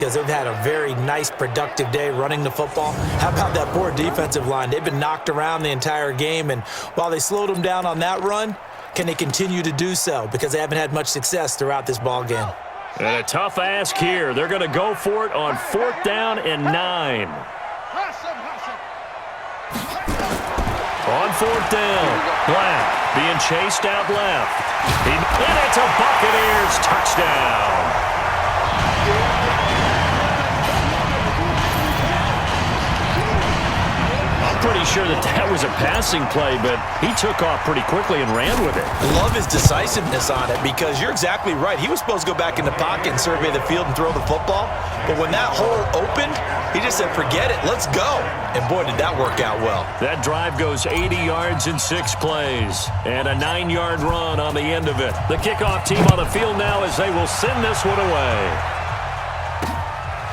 because they've had a very nice, productive day running the football. How about that poor defensive line? They've been knocked around the entire game, and while they slowed them down on that run, can they continue to do so? Because they haven't had much success throughout this ball game. And a tough ask here. They're going to go for it on 4th down and 9. On 4th down, Black being chased out left. And it's a Buccaneers touchdown. Pretty sure that was a passing play, but he took off pretty quickly and ran with it. Love his decisiveness on it because you're exactly right. He was supposed to go back in the pocket and survey the field and throw the football, but when that hole opened, he just said, forget it, let's go. And boy, did that work out well. That drive goes 80 yards in 6 plays and a 9-yard run on the end of it. The kickoff team on the field now as they will send this one away.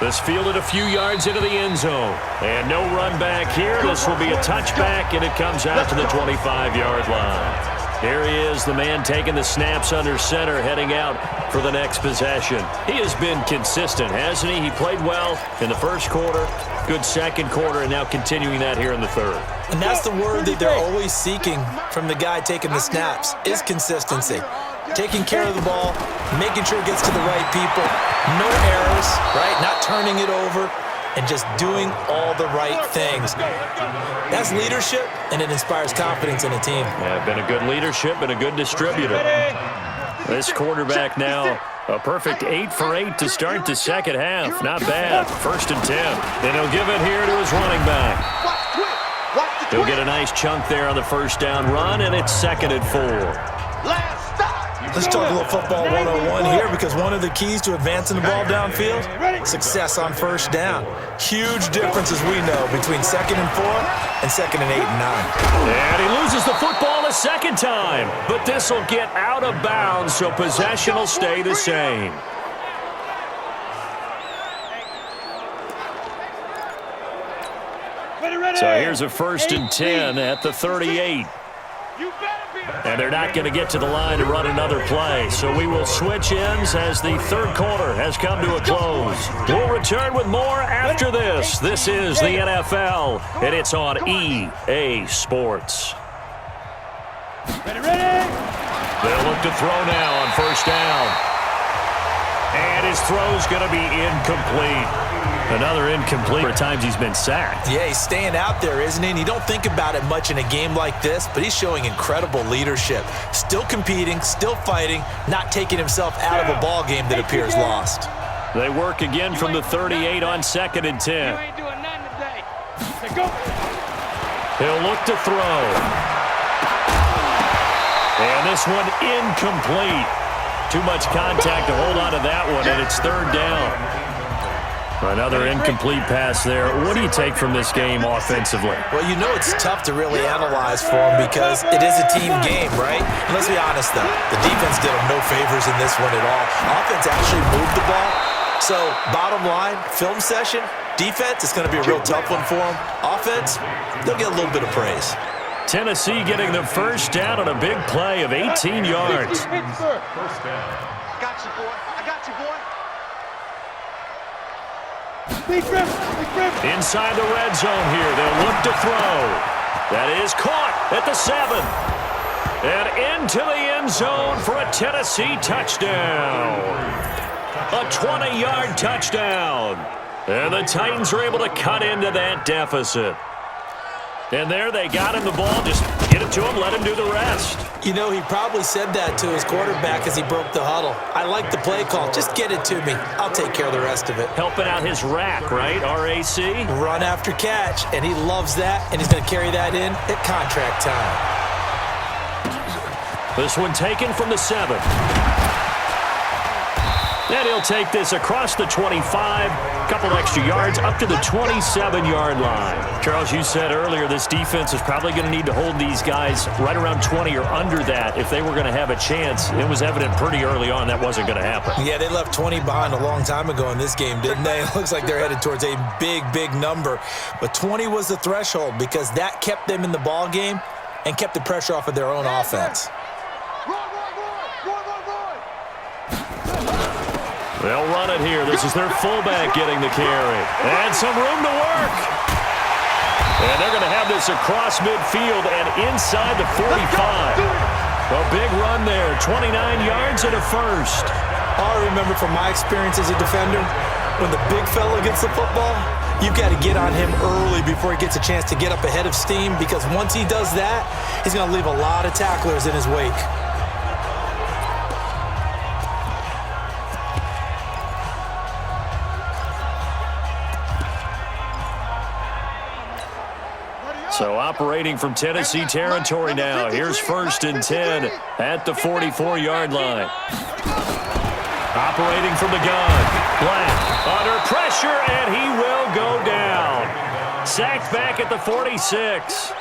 This fielded a few yards into the end zone. And no run back here. This will be a touchback, and it comes out to the 25-yard line. Here he is, the man taking the snaps under center, heading out for the next possession. He has been consistent, hasn't he? He played well in the first quarter, good second quarter, and now continuing that here in the third. And that's the word that they're always seeking from the guy taking the snaps, is consistency. Taking care of the ball, making sure it gets to the right people, no errors, right? Not turning it over, and just doing all the right things. That's leadership, and it inspires confidence in a team. Yeah, been a good leadership and a good distributor. This quarterback now, a perfect 8 for 8 to start the second half. Not bad. 1st and 10. Then he'll give it here to his running back. He'll get a nice chunk there on the first down run, and it's 2nd and 4. Let's talk a little football 101 here because one of the keys to advancing the ball downfield, success on first down. Huge difference, as we know, between 2nd and 4 and 2nd and 8 and 9. And he loses the football a second time, but this will get out of bounds, so possession will stay the same. So here's a 1st and 10 at the 38. And they're not going to get to the line to run another play. So we will switch ends as the third quarter has come to a close. We'll return with more after this. This is the NFL, and it's on EA Sports. They'll look to throw now on first down. And his throw's going to be incomplete. Another incomplete. For times he's been sacked. Yeah, he's staying out there, isn't he? And you don't think about it much in a game like this, but he's showing incredible leadership. Still competing, still fighting, not taking himself out of a ball game that appears lost. They work again from the 38 on 2nd and 10. He'll look to throw. And this one incomplete. Too much contact to hold on to that one, and it's 3rd down. Another incomplete pass there. What do you take from this game offensively? Well, you know it's tough to really analyze for them because it is a team game, right? And let's be honest, though. The defense did them no favors in this one at all. Offense actually moved the ball. So, bottom line, film session, defense, it's going to be a real tough one for them. Offense, they'll get a little bit of praise. Tennessee getting the first down on a big play of 18 yards. First down. I got you, boy. I got you, boy. Inside the red zone here, they'll look to throw. That is caught at the 7. And into the end zone for a Tennessee touchdown. A 20-yard touchdown. And the Titans are able to cut into that deficit. And there they got him the ball. Just get it to him, let him do the rest. You know, he probably said that to his quarterback as he broke the huddle. I like the play call. Just get it to me. I'll take care of the rest of it. Helping out his rack, right? RAC? Run after catch, and he loves that, and he's going to carry that in at contract time. This one taken from the 7. And he'll take this across the 25, a couple extra yards, up to the 27-yard line. Charles, you said earlier this defense is probably going to need to hold these guys right around 20 or under that if they were going to have a chance. It was evident pretty early on that wasn't going to happen. Yeah, they left 20 behind a long time ago in this game, didn't they? It looks like they're headed towards a big, big number. But 20 was the threshold because that kept them in the ball game and kept the pressure off of their own offense. They'll run it here. This is their fullback getting the carry. And some room to work. And they're going to have this across midfield and inside the 45. A big run there, 29 yards and a first. All I remember from my experience as a defender, when the big fella gets the football, you've got to get on him early before he gets a chance to get up ahead of steam, because once he does that, he's going to leave a lot of tacklers in his wake. So operating from Tennessee territory now. Here's 1st and 10 at the 44-yard line. Operating from the gun. Black under pressure, and he will go down. Sacked back at the 46.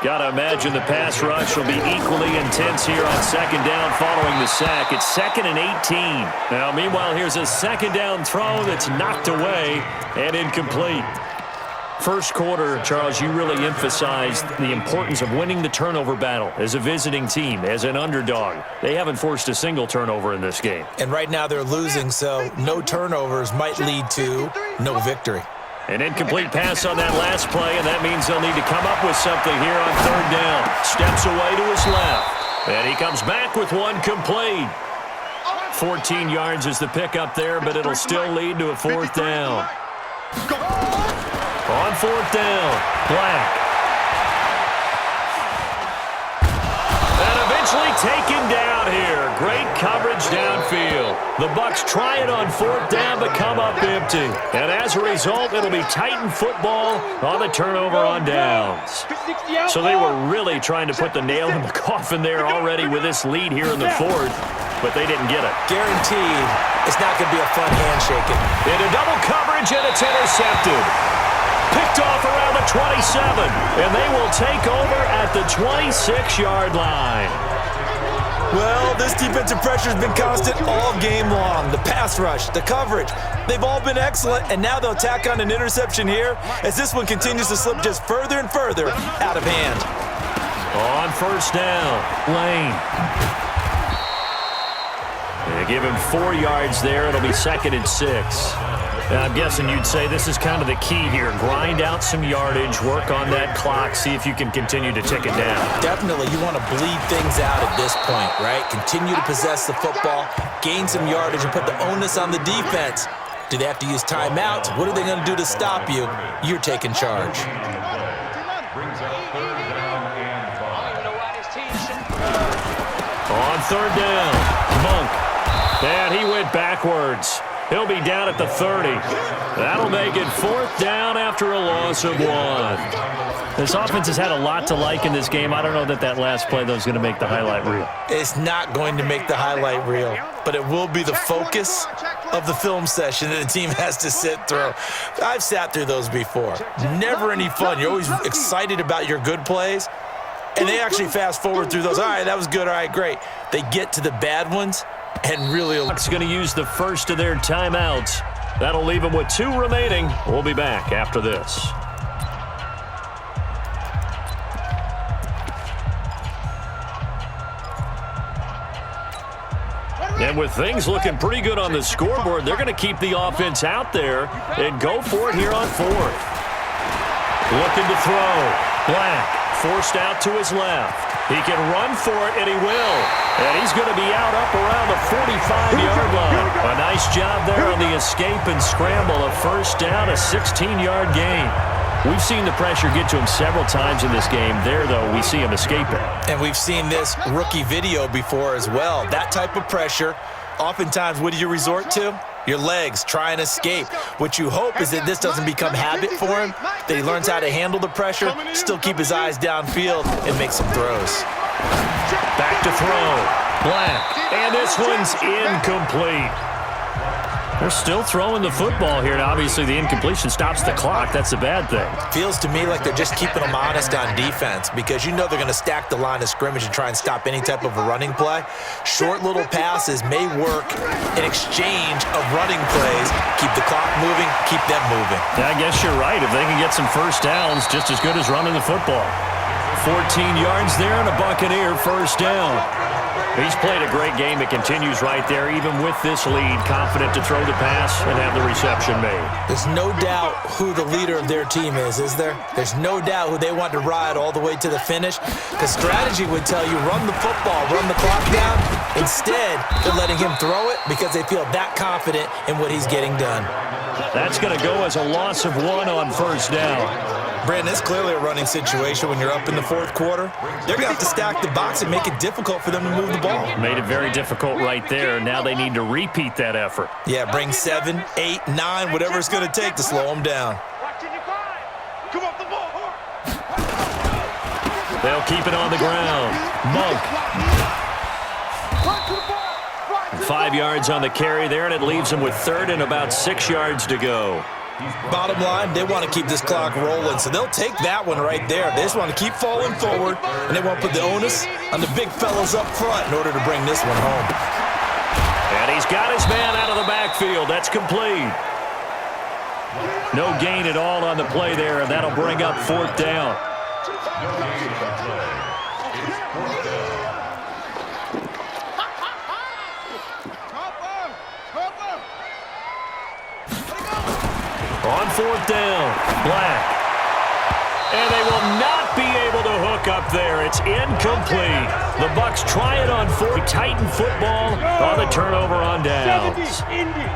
Got to imagine the pass rush will be equally intense here on 2nd down following the sack. It's 2nd and 18. Now, meanwhile, here's a 2nd down throw that's knocked away and incomplete. First quarter, Charles, you really emphasized the importance of winning the turnover battle as a visiting team, as an underdog. They haven't forced a single turnover in this game. And right now they're losing, so no turnovers might lead to no victory. An incomplete pass on that last play, and that means they'll need to come up with something here on 3rd down. Steps away to his left, and he comes back with one complete. 14 yards is the pickup there, but it'll still lead to a 4th down. On 4th down, Black. And eventually taken down here. Great coverage downfield. The Bucs try it on 4th down, but come up empty. And as a result, it'll be Titan football on the turnover on downs. So they were really trying to put the nail in the coffin there already with this lead here in the 4th, but they didn't get it. Guaranteed, it's not going to be a fun handshaking. Into double coverage, and it's intercepted. Picked off around the 27, and they will take over at the 26-yard line. Well, this defensive pressure has been constant all game long. The pass rush, the coverage, they've all been excellent, and now they'll tack on an interception here as this one continues to slip just further and further out of hand. On 1st down, Lane. They give him 4 yards there. It'll be 2nd and 6. Now, I'm guessing you'd say this is kind of the key here. Grind out some yardage, work on that clock, see if you can continue to tick it down. Definitely, you want to bleed things out at this point, right? Continue to possess the football, gain some yardage, and put the onus on the defense. Do they have to use timeouts? What are they going to do to stop you? You're taking charge. On 3rd down, Monk. And he went backwards. He'll be down at the 30. That'll make it 4th down after a loss of 1. This offense has had a lot to like in this game. I don't know that last play, though, is going to make the highlight reel. It's not going to make the highlight reel, but it will be the focus of the film session that the team has to sit through. I've sat through those before. Never any fun. You're always excited about your good plays, and they actually fast forward through those. All right, that was good. All right, great. They get to the bad ones, and really... Bucs going to use the first of their timeouts. That'll leave them with 2 remaining. We'll be back after this. And with things looking pretty good on the scoreboard, they're going to keep the offense out there and go for it here on 4th. Looking to throw. Black forced out to his left. He can run for it, and he will. And he's going to be out up around the 45-yard line. A nice job there on the escape and scramble. A 1st down, a 16-yard gain. We've seen the pressure get to him several times in this game. There, though, we see him escaping. And we've seen this rookie video before as well. That type of pressure, oftentimes, what do you resort to? Your legs, try and escape. What you hope is that this doesn't become habit for him, that he learns how to handle the pressure, still keep his eyes downfield, and make some throws. Back to throw. Black. And this one's incomplete. They're still throwing the football here, and obviously the incompletion stops the clock. That's a bad thing. Feels to me like they're just keeping them honest on defense because you know they're going to stack the line of scrimmage and try and stop any type of a running play. Short little passes may work in exchange of running plays. Keep the clock moving, keep them moving. Yeah, I guess you're right. If they can get some 1st downs, just as good as running the football. 14 yards there and a Buccaneer 1st down. He's played a great game. It continues right there, even with this lead, confident to throw the pass and have the reception made. There's no doubt who the leader of their team is there? There's no doubt who they want to ride all the way to the finish. The strategy would tell you run the football, run the clock down. Instead, they're letting him throw it because they feel that confident in what he's getting done. That's going to go as a loss of 1 on first down. Brandon, it's clearly a running situation when you're up in the fourth quarter. They're going to have to stack the box and make it difficult for them to move the ball. Made it very difficult right there. Now they need to repeat that effort. Yeah, bring 7, 8, 9, whatever it's going to take to slow them down. Come off the ball. They'll keep it on the ground. Monk. 5 yards on the carry there, and it leaves them with third and about 6 yards to go. Bottom line, they want to keep this clock rolling, so they'll take that one right there. They just want to keep falling forward, and they want to put the onus on the big fellas up front in order to bring this one home. And he's got his man out of the backfield. That's complete. No gain at all on the play there, and that'll bring up fourth down. On fourth down, Black. And they will not be able to hook up there. It's incomplete. The Bucs try it on fourth. Titan football on the turnover on downs.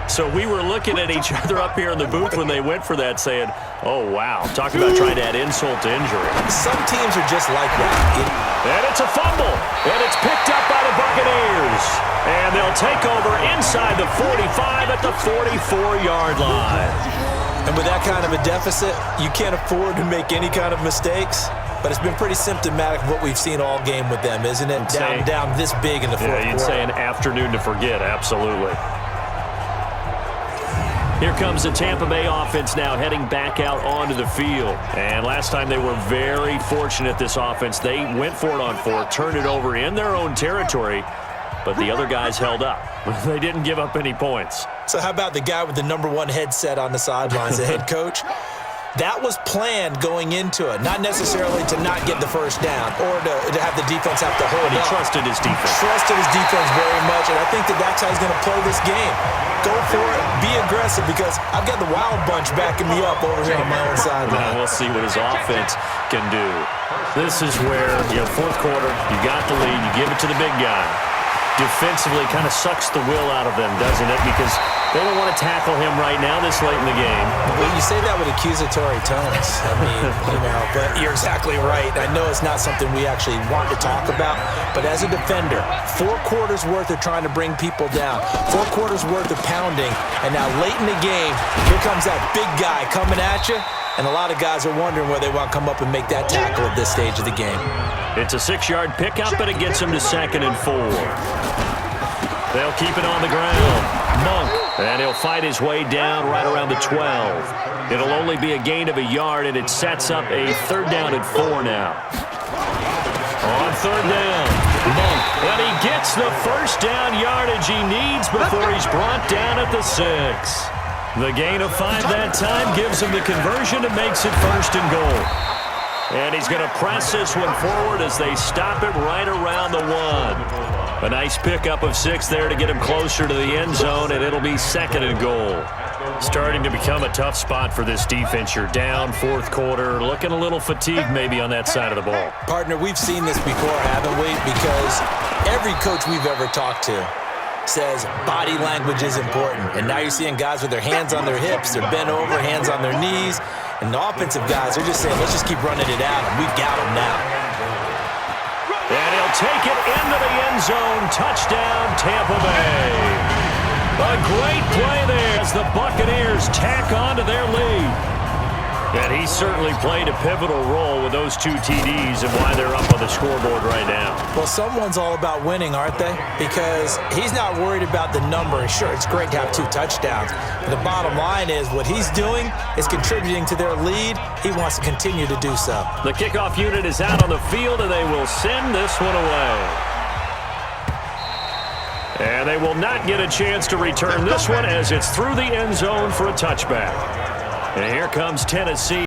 So we were looking at each other up here in the booth when they went for that saying, oh, wow. Talk about trying to add insult to injury. Some teams are just like that. And it's a fumble. And it's picked up by the Buccaneers. And they'll take over inside the 45 at the 44-yard line. And with that kind of a deficit, you can't afford to make any kind of mistakes. But it's been pretty symptomatic of what we've seen all game with them, isn't it? Down this big in the fourth quarter. Yeah, you'd say an afternoon to forget, absolutely. Here comes the Tampa Bay offense now heading back out onto the field. And last time they were very fortunate, this offense. They went for it on fourth, turned it over in their own territory, but the other guys held up. They didn't give up any points. So how about the guy with the #1 headset on the sidelines, the head coach? That was planned going into it, not necessarily to not get the first down or to have the defense have to hold But he up. trusted his defense. Trusted his defense very much, and I think that's how he's going to play this game. Go for it, be aggressive, because I've got the wild bunch backing me up over here on my own sideline. Now we'll see what his offense can do. This is where, fourth quarter, you got the lead, you give it to the big guy. Defensively kind of sucks the will out of them, doesn't it? Because they don't want to tackle him right now this late in the game. Well, you say that with accusatory tones. I mean, but you're exactly right. I know it's not something we actually want to talk about, but as a defender, 4 quarters worth of trying to bring people down, 4 quarters worth of pounding, and now late in the game, here comes that big guy coming at you, and a lot of guys are wondering where they want to come up and make that tackle at this stage of the game. It's a 6-yard pickup, and it gets him to 2nd and 4. They'll keep it on the ground. Monk, and he'll fight his way down right around the 12. It'll only be a gain of a yard, and it sets up a 3rd down and 4 now. On 3rd down, Monk, and he gets the first down yardage he needs before he's brought down at the 6. The gain of 5 that time gives him the conversion and makes it 1st and goal. And he's going to press this one forward as they stop it right around the 1. A nice pickup of 6 there to get him closer to the end zone, and it'll be 2nd and goal. Starting to become a tough spot for this defense. You're down 4th quarter, looking a little fatigued maybe on that side of the ball. Partner, we've seen this before, haven't we? Because every coach we've ever talked to says body language is important. And now you're seeing guys with their hands on their hips, they're bent over, hands on their knees. And the offensive guys are just saying, let's just keep running it out, and we've got them now. And he'll take it into the end zone. Touchdown, Tampa Bay. A great play there as the Buccaneers tack on to their lead. And he certainly played a pivotal role with those 2 TDs and why they're up on the scoreboard right now. Well, someone's all about winning, aren't they? Because he's not worried about the number. Sure, it's great to have 2 touchdowns. But the bottom line is what he's doing is contributing to their lead. He wants to continue to do so. The kickoff unit is out on the field, and they will send this one away. And they will not get a chance to return this one as it's through the end zone for a touchback. And here comes Tennessee.